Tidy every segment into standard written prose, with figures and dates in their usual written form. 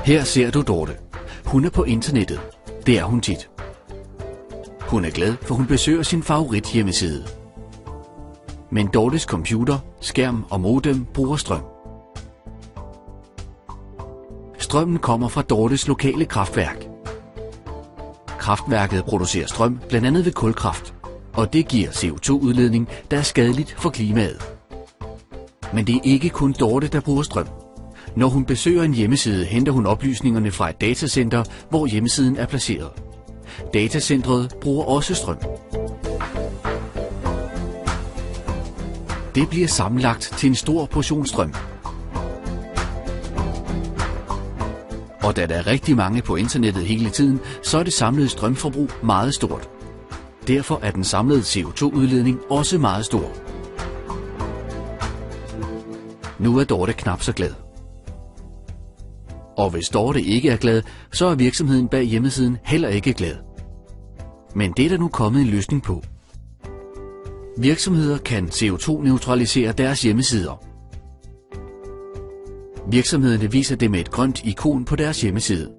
Her ser du Dorte. Hun er på internettet. Det er hun tit. Hun er glad, for hun besøger sin favorit hjemmeside. Men Dortes computer, skærm og modem bruger strøm. Strømmen kommer fra Dortes lokale kraftværk. Kraftværket producerer strøm blandt andet ved kulkraft, og det giver CO2-udledning, der er skadeligt for klimaet. Men det er ikke kun Dorte, der bruger strøm. Når hun besøger en hjemmeside, henter hun oplysningerne fra et datacenter, hvor hjemmesiden er placeret. Datacentret bruger også strøm. Det bliver sammenlagt til en stor portion strøm. Og da der er rigtig mange på internettet hele tiden, så er det samlede strømforbrug meget stort. Derfor er den samlede CO2-udledning også meget stor. Nu er Dorte knap så glad. Og hvis Dorte ikke er glad, så er virksomheden bag hjemmesiden heller ikke glad. Men det er der nu kommet en løsning på. Virksomheder kan CO2-neutralisere deres hjemmesider. Virksomhederne viser det med et grønt ikon på deres hjemmeside.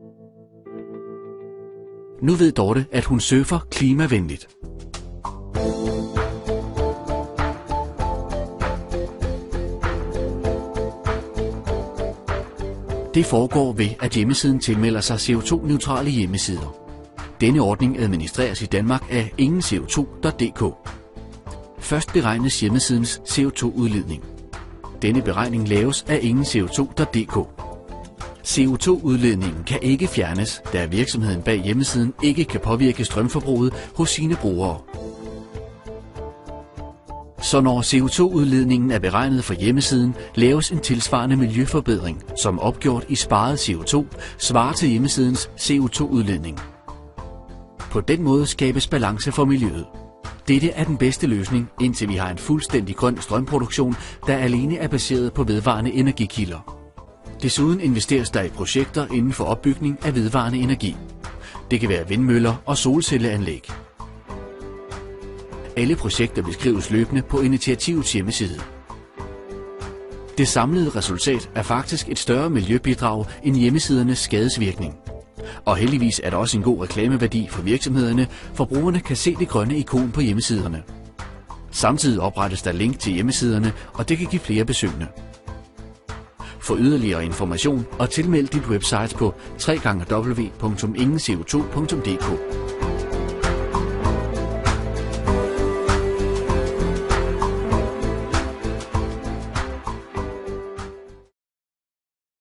Nu ved Dorte, at hun surfer klimavenligt. Det foregår ved, at hjemmesiden tilmelder sig CO2-neutrale hjemmesider. Denne ordning administreres i Danmark af ingenco2.dk. Først beregnes hjemmesidens CO2-udledning. Denne beregning laves af ingenco2.dk. CO2-udledningen kan ikke fjernes, da virksomheden bag hjemmesiden ikke kan påvirke strømforbruget hos sine brugere. Så når CO2-udledningen er beregnet for hjemmesiden, laves en tilsvarende miljøforbedring, som opgjort i sparet CO2, svarer til hjemmesidens CO2-udledning. På den måde skabes balance for miljøet. Dette er den bedste løsning, indtil vi har en fuldstændig grøn strømproduktion, der alene er baseret på vedvarende energikilder. Desuden investeres der i projekter inden for opbygning af vedvarende energi. Det kan være vindmøller og solcelleanlæg. Alle projekter beskrives løbende på initiativets hjemmeside. Det samlede resultat er faktisk et større miljøbidrag end hjemmesidernes skadesvirkning. Og heldigvis er der også en god reklameværdi for virksomhederne, for brugerne kan se det grønne ikon på hjemmesiderne. Samtidig oprettes der link til hjemmesiderne, og det kan give flere besøgende. For yderligere information og tilmeld dit website på www.ingenco2.dk.